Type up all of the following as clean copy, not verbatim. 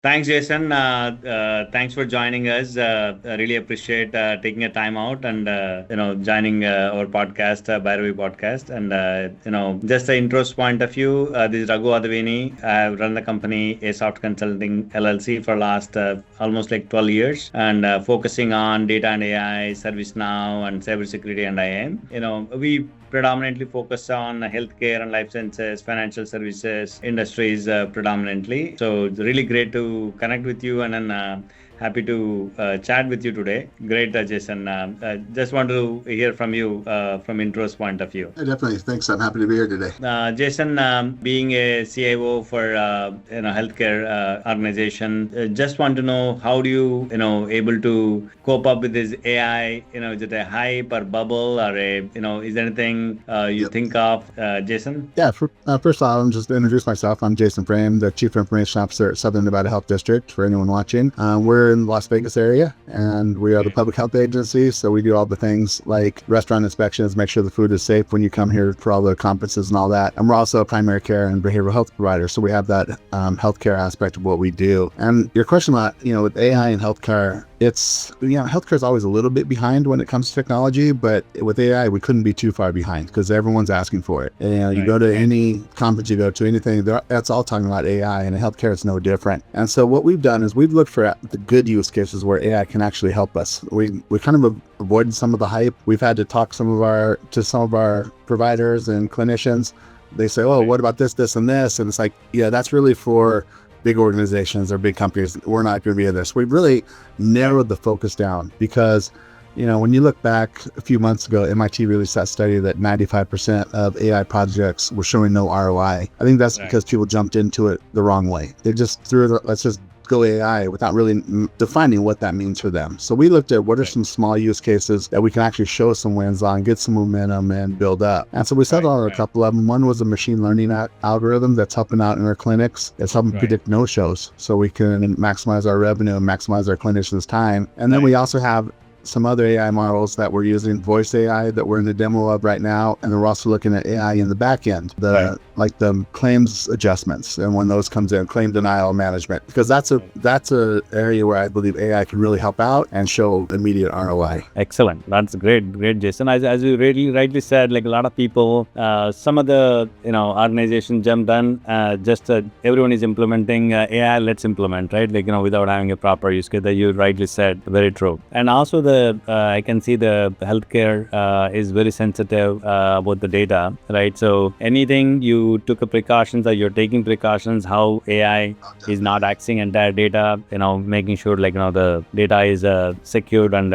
Thanks, Jason. Thanks for joining us. I really appreciate taking a time out and joining our podcast, Bhairavi Podcast. And just the intros point of view. This is Raghu Adaveni. I've run the company A Soft Consulting LLC for last almost like 12 years, and focusing on data and AI, ServiceNow, and cybersecurity and IAM. We predominantly focus on healthcare and life sciences, financial services industries predominantly. So it's really great to connect with you, and then happy to chat with you today. Great, Jason. Just want to hear from you from intro's point of view. Yeah, definitely. Thanks. I'm happy to be here today. Jason, being a CIO for healthcare organization, just want to know how do you able to cope up with this AI? Is it a hype or bubble, or is there anything you think of, Jason? Yeah. First of all, I'm just to introduce myself. I'm Jason Frame, the Chief Information Officer at Southern Nevada Health District. For anyone watching, we're in the Las Vegas area, and we are the public health agency. So we do all the things like restaurant inspections, make sure the food is safe when you come here for all the conferences and all that. And we're also a primary care and behavioral health provider. So we have that healthcare aspect of what we do. And your question about, with AI and healthcare, it's, healthcare is always a little bit behind when it comes to technology, but with AI, we couldn't be too far behind because everyone's asking for it. And you go to any conference, you go to anything, that's all talking about AI, and in healthcare, it's no different. And so what we've done is we've looked for the good use cases where AI can actually help us. We kind of avoided some of the hype. We've had to talk to some of our providers and clinicians. They say, oh, what about this, this, and this? And it's like, yeah, that's really for big organizations or big companies. We're not going to be in this. We've really narrowed the focus down because, when you look back a few months ago, MIT released that study that 95% of AI projects were showing no ROI. I think that's because people jumped into it the wrong way. They just let's just go AI without really defining what that means for them. So we looked at what are some small use cases that we can actually show some wins on, get some momentum and build up. And so we settled on a couple of them. One was a machine learning algorithm that's helping out in our clinics. It's helping predict no-shows so we can maximize our revenue and maximize our clinicians' time. And then we also have some other AI models that we're using, voice AI that we're in the demo of right now. And then we're also looking at AI in the back end, like the claims adjustments. And when those comes in, claim denial management, because that's a area where I believe AI can really help out and show immediate ROI. Excellent. That's great, Jason. As you really rightly said, like a lot of people, some of the, organization jumped on, everyone is implementing AI, let's implement, right? Like, without having a proper use case that you rightly said, very true. And also I can see the healthcare is very sensitive about the data, right? So anything you took a precautions or you're taking precautions, how AI is not accessing entire data, making sure the data is secured and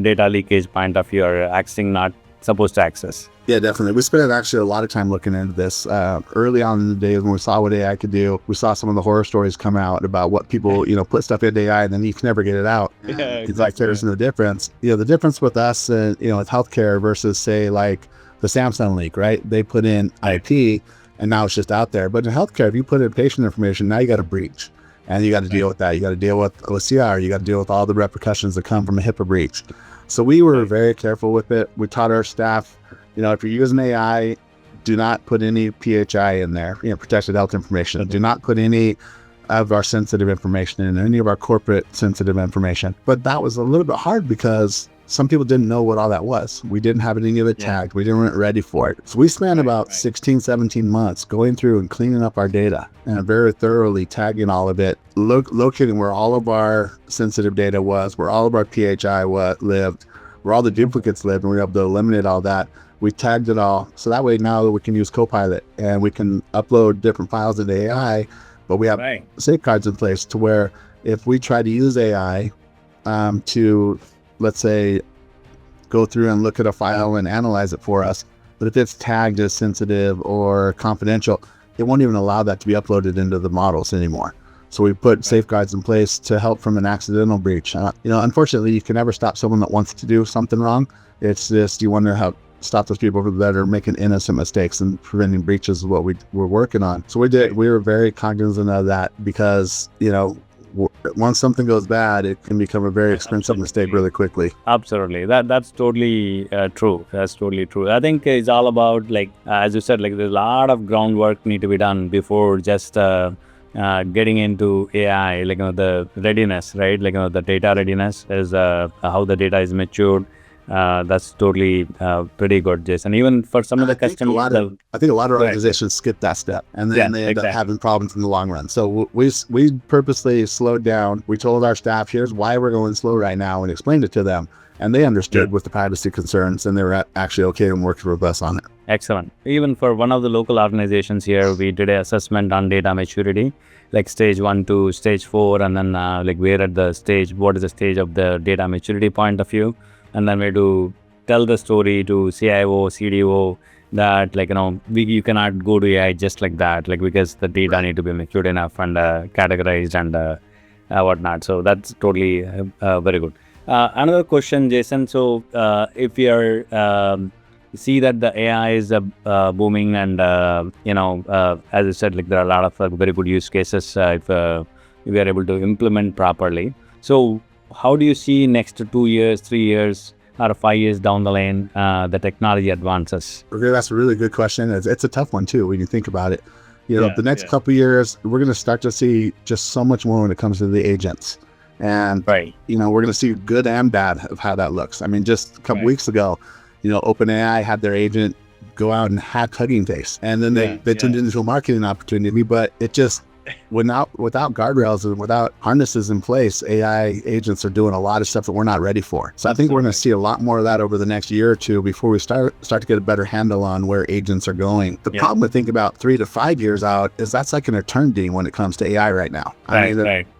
data leakage point of view or accessing not supposed to access. Yeah, definitely. We spent actually a lot of time looking into this. Early on in the days when we saw what AI could do, we saw some of the horror stories come out about what people, put stuff into AI and then you can never get it out. Yeah, it's like there's no difference. The difference with us, with healthcare versus say like the Samsung leak, right? They put in IP and now it's just out there. But in healthcare, if you put in patient information, now you got a breach. And you got to deal with that. You got to deal with OCR. You got to deal with all the repercussions that come from a HIPAA breach. So we were very careful with it. We taught our staff, if you're using AI, do not put any PHI in there, protected health information. Do not put any of our sensitive information in, any of our corporate sensitive information. But that was a little bit hard because some people didn't know what all that was. We didn't have any of it tagged. We weren't ready for it. So we spent about 16, 17 months going through and cleaning up our data and very thoroughly tagging all of it, locating where all of our sensitive data was, where all of our PHI lived, where all the duplicates lived, and we were able to eliminate all that. We tagged it all. So that way now we can use Copilot and we can upload different files into AI, but we have safeguards in place to where if we try to use AI to, let's say, go through and look at a file and analyze it for us, but if it's tagged as sensitive or confidential, it won't even allow that to be uploaded into the models anymore. So we put safeguards in place to help from an accidental breach. Unfortunately, you can never stop someone that wants to do something wrong. It's just you wonder how stop those people that are making innocent mistakes, and preventing breaches is what we're working on. So we were very cognizant of that because, once something goes bad, it can become a very expensive mistake really quickly. Absolutely. That's totally true. That's totally true. I think it's all about, as you said, there's a lot of groundwork need to be done before just getting into AI, like the readiness, right? Like the data readiness is how the data is matured. That's totally pretty good, Jason. Even for some of the customers, I think a lot of organizations skip that step, and then they end up having problems in the long run. So we purposely slowed down. We told our staff, here's why we're going slow right now, and explained it to them. And they understood with the privacy concerns, and they were actually okay and working with us on it. Excellent. Even for one of the local organizations here, we did an assessment on data maturity, like stage 1 to stage 4, and then like we're at the stage, what is the stage of the data maturity point of view, and then we do tell the story to CIO, CDO that like you cannot go to AI just like that, like because the data need to be matured enough and categorized and whatnot. So that's totally very good. Another question, Jason. So if you're see that the AI is booming, and as I said, like there are a lot of very good use cases if we are able to implement properly. So how do you see next 2 years, 3 years, or 5 years down the lane the technology advances? Okay, that's a really good question. It's a tough one too when you think about it. The next couple of years, we're going to start to see just so much more when it comes to the agents. And, we're going to see good and bad of how that looks. I mean, just a couple weeks ago, OpenAI had their agent go out and hack Hugging Face. And then they turned it into a marketing opportunity, but it just, without guardrails and without harnesses in place, AI agents are doing a lot of stuff that we're not ready for. So I think we're going to see a lot more of that over the next year or two before we start to get a better handle on where agents are going. The problem with thinking about 3 to 5 years out is that's like an eternity when it comes to AI right now.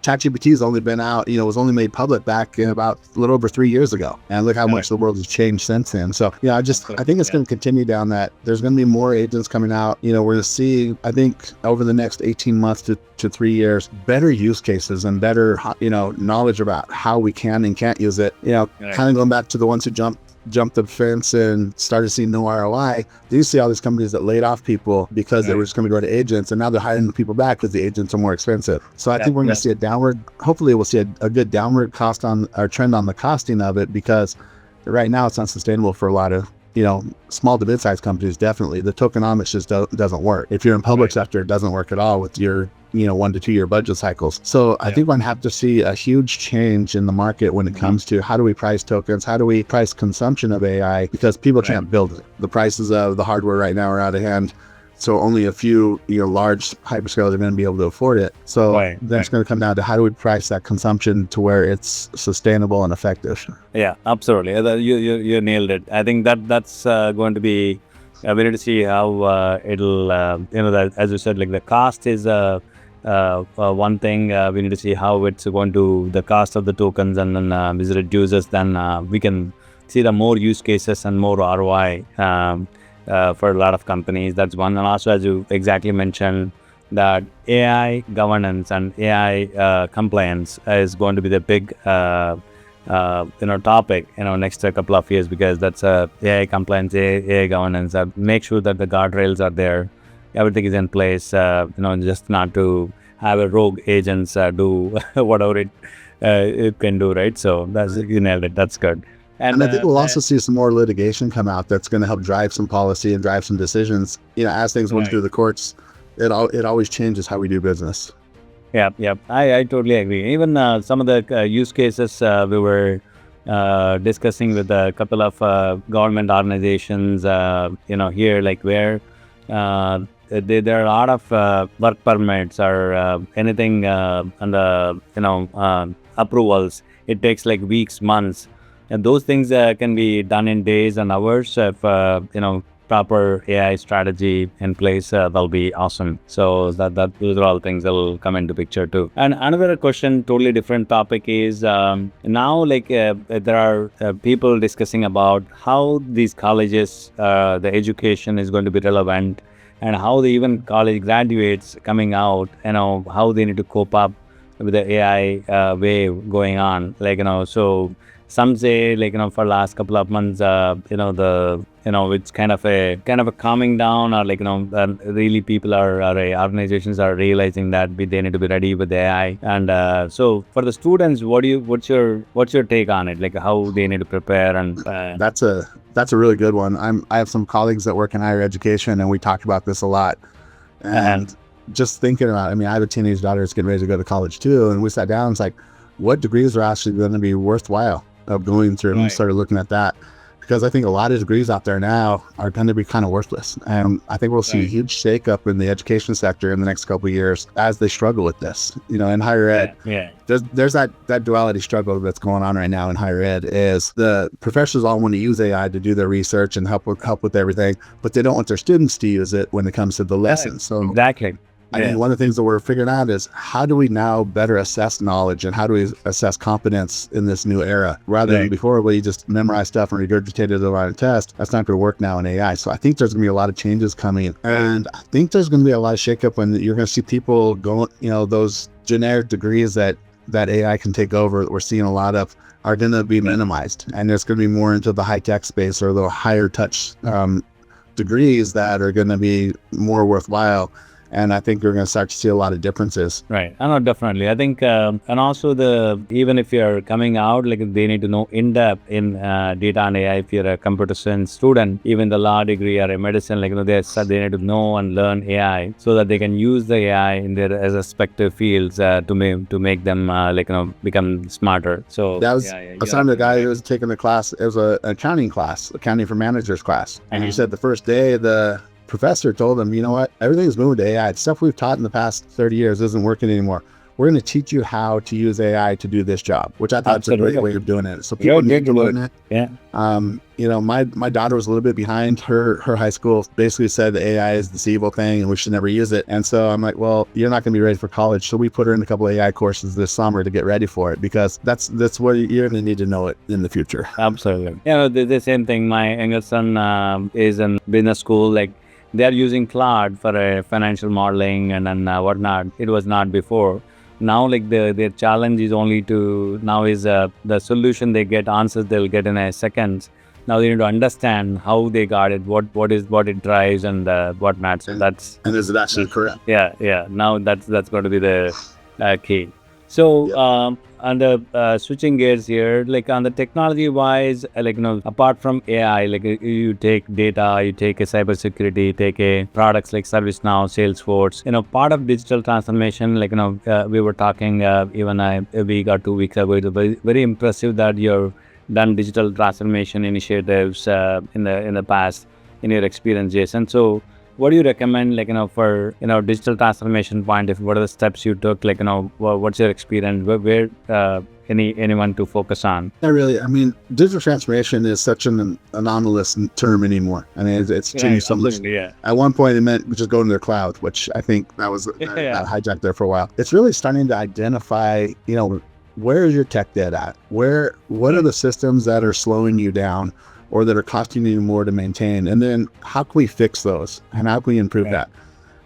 ChatGPT has only been out, was only made public back in about a little over 3 years ago. And look how much the world has changed since then. So, I think it's going to continue down that. There's going to be more agents coming out. We're going to see, I think, over the next 18 months to 3 years, better use cases and better, knowledge about how we can and can't use it. Kind of going back to the ones who jumped the fence and started seeing no ROI. Do you see all these companies that laid off people because they were just going to go to agents, and now they're hiring the people back because the agents are more expensive. So I think we're going to see a downward, hopefully we'll see a good downward cost on our trend on the costing of it, because right now it's unsustainable for a lot of small to mid-sized companies. Definitely the tokenomics just doesn't work. If you're in public sector, it doesn't work at all with your 1 to 2 year budget cycles. So I think we're gonna have to see a huge change in the market when it comes to how do we price tokens, how do we price consumption of AI, because people can't build it. The prices of the hardware right now are out of hand. So only a few large hyperscalers are going to be able to afford it. So then it's going to come down to how do we price that consumption to where it's sustainable and effective. Yeah, absolutely. You nailed it. I think that's going to be, we need to see how it'll, that, as you said, like the cost is one thing. We need to see how it's going to, the cost of the tokens, and then as it reduces, then we can see the more use cases and more ROI for a lot of companies. That's one. And also, as you exactly mentioned, that AI governance and AI compliance is going to be the big topic next couple of years, because that's AI compliance, AI governance. Make sure that the guardrails are there, everything is in place. Just not to have a rogue agents do whatever it can do, right? So that's, you nailed it. That's good. And I think we'll also see some more litigation come out that's going to help drive some policy and drive some decisions. As things went through the courts, it always changes how we do business. Yeah. I totally agree. Even some of the use cases we were discussing with a couple of government organizations, here, like where there are a lot of work permits or anything and approvals. It takes like weeks, months. And those things can be done in days and hours if proper AI strategy in place. That'll be awesome. So that those are all things that will come into picture too. And another question, totally different topic, is now like there are people discussing about how these colleges, the education is going to be relevant, and how the even college graduates coming out, how they need to cope up with the AI wave going on. So some say, for last couple of months, it's kind of a calming down, or really people organizations are realizing that they need to be ready with AI. And so for the students, what's your take on it? Like how they need to prepare? And that's a really good one. I have some colleagues that work in higher education, and we talk about this a lot. And just thinking about, I mean, I have a teenage daughter that's getting ready to go to college too. And we sat down, it's like, what degrees are actually going to be worthwhile of going through? And we started looking at that, because I think a lot of degrees out there now are going to be kind of worthless. And I think we'll see a huge shakeup in the education sector in the next couple of years as they struggle with this. You know, in higher ed, there's that duality struggle that's going on right now in higher ed. Is the professors all want to use AI to do their research and help with everything, but they don't want their students to use it when it comes to the lessons. So exactly. I think one of the things that we're figuring out is, how do we now better assess knowledge, and how do we assess competence in this new era, rather than before where you just memorize stuff and regurgitate it on a test. That's not going to work now in AI. So I think there's going to be a lot of changes coming, and I think there's going to be a lot of shakeup when you're going to see people going, you know, those generic degrees that AI can take over, that we're seeing a lot of, are going to be minimized, and there's going to be more into the high tech space or the higher touch degrees that are going to be more worthwhile. And I think we're going to start to see a lot of differences. Right. I know, definitely. I think, and also even if you're coming out, like they need to know in depth in data and AI. If you're a computer science student, even the law degree or a medicine, like, you know, they need to know and learn AI so that they can use the AI in their respective fields to make them like, you know, become smarter. So that was the guy who was taking the class. It was an accounting class, accounting for managers class, and he said the first day the professor told him, you know what, everything's moving to AI. It's stuff we've taught in the past 30 years isn't working anymore. We're going to teach you how to use AI to do this job, which I thought was a great way of doing it. So people need to learn it. Yeah. You know, my daughter was a little bit behind. Her high school basically said that AI is this evil thing and we should never use it. And so I'm like, well, you're not going to be ready for college. So we put her in a couple of AI courses this summer to get ready for it, because that's what you're going to need to know it in the future. Absolutely. You know, the same thing. My younger son is in business school. Like, they are using Claude for financial modeling and whatnot. It was not before. Now, like, their challenge is only to, now is the solution they get, answers they'll get in a second. Now they need to understand how they got it, what it drives and whatnot. So that's, and is it actually correct? Yeah. Now that's going to be the key. So on the switching gears here, like on the technology wise, like, you know, apart from AI, like you take data, you take a cybersecurity, you take a products like ServiceNow, Salesforce, you know, part of digital transformation, like, you know, we were talking even a week or 2 weeks ago. It was very, very impressive that you've done digital transformation initiatives in the past, in your experience, Jason. So what do you recommend, like, you know, for, you know, digital transformation point? If what are the steps you took, like, you know, what's your experience? Where anyone to focus on? Not really. I mean, digital transformation is such an anomalous term anymore. I mean, it's changed so much. Yeah. At one point, it meant just going to their cloud, which I think that was that hijacked there for a while. It's really starting to identify, you know, where is your tech debt at? What are the systems that are slowing you down, or that are costing you more to maintain? And then how can we fix those? And how can we improve that?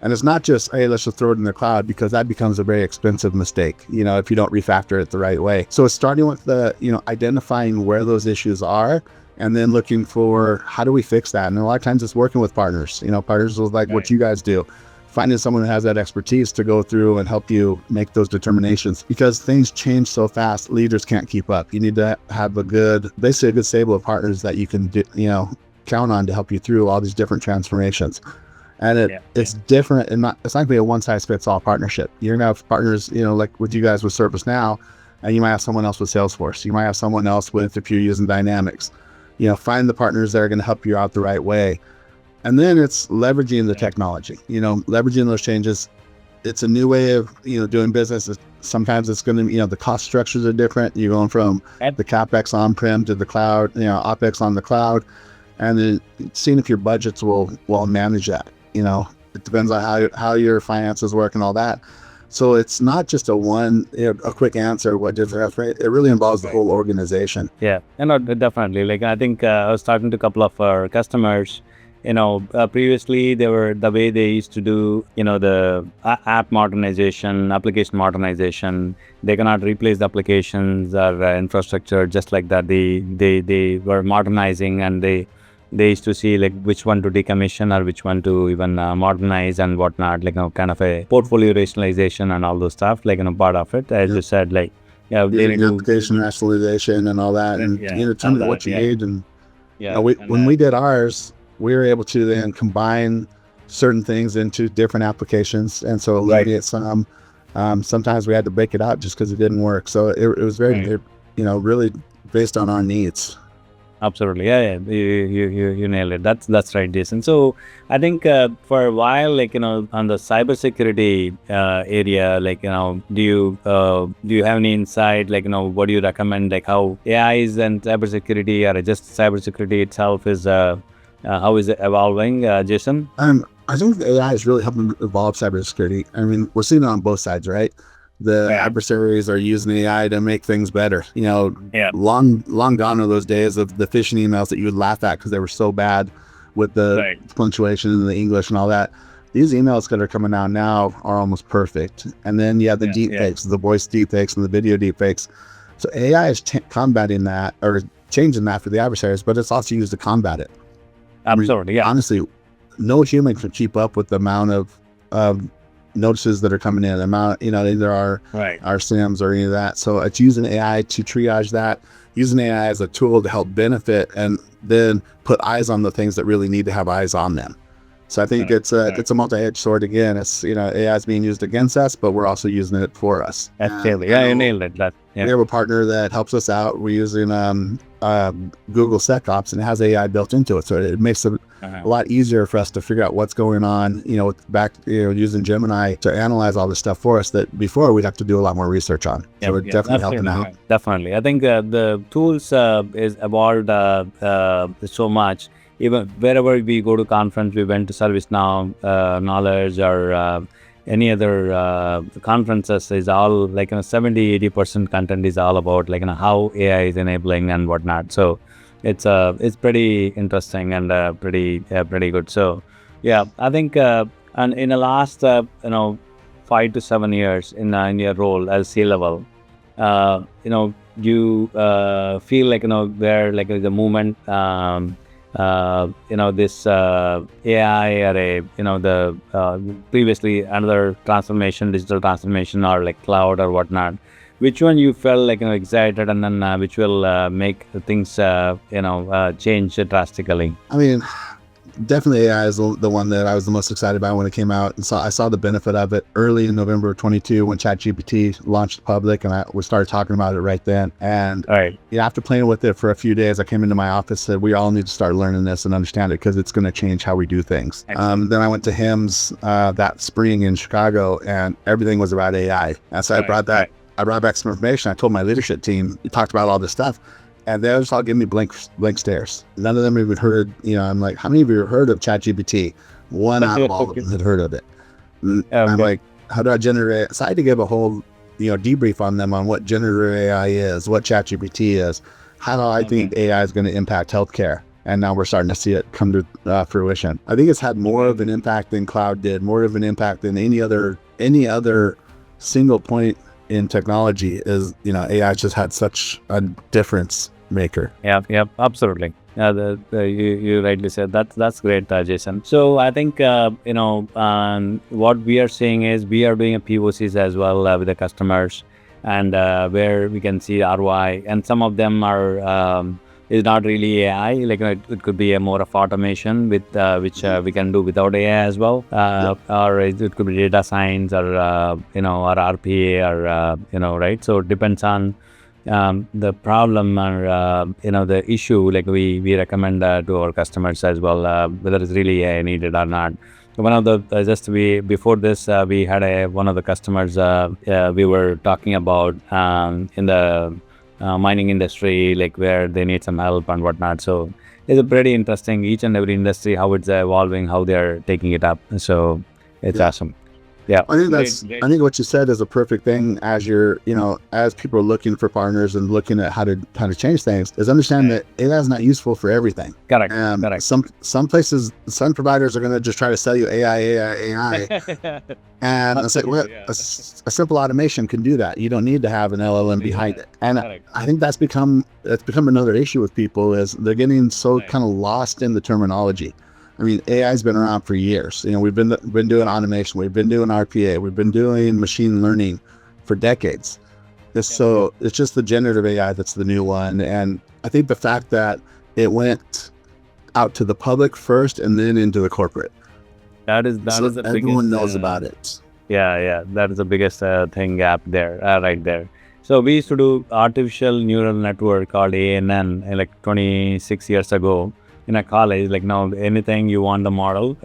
And it's not just, hey, let's just throw it in the cloud, because that becomes a very expensive mistake, you know, if you don't refactor it the right way. So it's starting with identifying where those issues are, and then looking for how do we fix that? And a lot of times it's working with partners, you know, partners like what you guys do. Finding someone who has that expertise to go through and help you make those determinations, because things change so fast, leaders can't keep up. You need to have a good stable of partners that you can count on to help you through all these different transformations. And it's different, and it's not going to be a one-size-fits-all partnership. You're going to have partners, you know, like with you guys with ServiceNow, and you might have someone else with Salesforce. You might have someone else with, if you're using Dynamics. You know, find the partners that are going to help you out the right way. And then it's leveraging the technology, you know, leveraging those changes. It's a new way of, you know, doing business. Sometimes it's going to, you know, the cost structures are different. You're going from the CapEx on-prem to the cloud, you know, OpEx on the cloud, and then seeing if your budgets will manage that. You know, it depends on how your finances work and all that. So it's not just a quick answer. What digital transformation? It really involves the whole organization. Yeah, and definitely. Like, I think I was talking to a couple of our customers. You know, previously the way they used to do, you know, the app modernization, application modernization. They cannot replace the applications or infrastructure just like that. They were modernizing, and they used to see like which one to decommission or which one to even modernize and whatnot. Like, you know, kind of a portfolio rationalization and all those stuff. Like, you know, part of it, as you said, like application rationalization and all that, and you know, tell me what you need. And when we did ours, we were able to then combine certain things into different applications, and so eliminate some. Sometimes we had to break it out just because it didn't work. So it was very, really based on our needs. Absolutely, yeah. You nailed it. That's right, Jason. So I think for a while, on the cybersecurity area, do you have any insight? What do you recommend? How AIs and cybersecurity, or just cybersecurity itself is how is it evolving, Jason? I think AI is really helping evolve cybersecurity. I mean, we're seeing it on both sides, right? The adversaries are using AI to make things better. Long gone are those days of the phishing emails that you would laugh at because they were so bad with the punctuation and the English and all that. These emails that are coming out now are almost perfect. And then you have the deepfakes, the voice deepfakes and the video deepfakes. So AI is combating that, or changing that for the adversaries, but it's also used to combat it. Absolutely, honestly, no human can keep up with the amount of notices that are coming in, either our SIMs or any of that. So it's using AI to triage that, using AI as a tool to help benefit, and then put eyes on the things that really need to have eyes on them. So I think it's a multi-edged sword. Again, it's AI is being used against us, but we're also using it for us. Absolutely, you nailed it. We have a partner that helps us out. We're using Google SecOps, and it has AI built into it, so it makes it a lot easier for us to figure out what's going on. Using Gemini to analyze all this stuff for us that before we'd have to do a lot more research on. So we're definitely helping out. Definitely, I think the tools is evolved so much. Even wherever we go to conference, we went to ServiceNow, Knowledge, or any other conferences, is all 70-80% content is all about how AI is enabling and whatnot. So it's pretty interesting and pretty good. So I think and in the last 5 to 7 years in your role as C-level, you feel where the movement this AI or previously another transformation, digital transformation, or cloud or whatnot, which one you felt excited, and then which will make things change drastically? I mean, definitely AI is the one that I was the most excited about when it came out, and so I saw the benefit of it early in November of 22 when ChatGPT launched public, and we started talking about it right then. And after playing with it for a few days, I came into my office, said we all need to start learning this and understand it because it's going to change how we do things. Then I went to HIMSS that spring in Chicago, and everything was about AI. And so I brought back some information. I told my leadership team, we talked about all this stuff. And they just all give me blank stares. None of them even heard, I'm like, how many of you have heard of ChatGPT? One out of all of them had heard of it. I'm like, how do I generate? So I had to give a whole, debrief on them on what generative AI is, what ChatGPT is, how I think AI is going to impact healthcare. And now we're starting to see it come to fruition. I think it's had more of an impact than cloud did, more of an impact than any other single point in technology. Is AI just had such a difference maker. Yeah, absolutely. You rightly said that's great, Jason. So I think what we are seeing is we are doing a POCs as well with the customers, and where we can see ROI, and some of them are is not really AI. It could be a more of automation with which we can do without AI as well, or it could be data science, or or RPA, or right. So it depends on the problem or the issue. We recommend to our customers as well, whether it's really AI needed or not. One of the before this we had one of the customers we were talking about in the mining industry, where they need some help and whatnot. So it's a pretty interesting, each and every industry, how it's evolving, how they're taking it up. So it's awesome. Yeah, I think I think what you said is a perfect thing. As you're, as people are looking for partners and looking at how to change things, is understand that AI is not useful for everything. Correct. Some places, some providers are going to just try to sell you AI, and I said, a simple automation can do that. You don't need to have an LLM behind it. And I think that's become another issue with people, is they're getting so kind of lost in the terminology. I mean, AI's been around for years. We've been doing automation, we've been doing RPA, we've been doing machine learning for decades. It's just the generative AI that's the new one. And I think the fact that it went out to the public first and then into the corporate, that is the everyone biggest. knows about it. Yeah, that is the biggest thing gap there, right there. So we used to do artificial neural network called ANN like 26 years ago in a college. Like now, anything you want the model,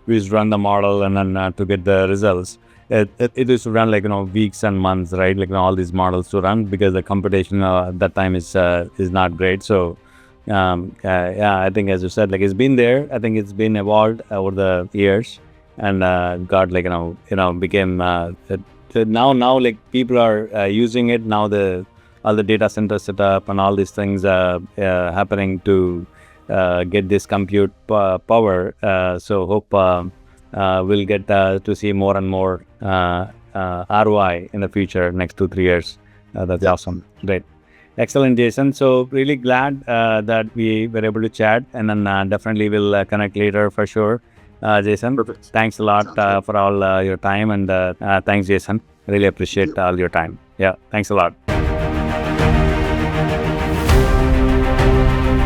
we just run the model and then to get the results. It used to run like weeks and months, right? Like all these models to run because the computation at that time is not great. So yeah, I think as you said, like it's been there. I think it's been evolved over the years and got like became now like people are using it now. All the data center setup and all these things happening to get this compute power. So hope we'll get to see more and more ROI in the future, next 2-3 years. That's awesome. Great. Excellent, Jason. So really glad that we were able to chat, and then definitely we'll connect later for sure. Jason, Perfect. thanks a lot for all your time, and thanks, Jason. Really appreciate all your time. Yeah, thanks a lot.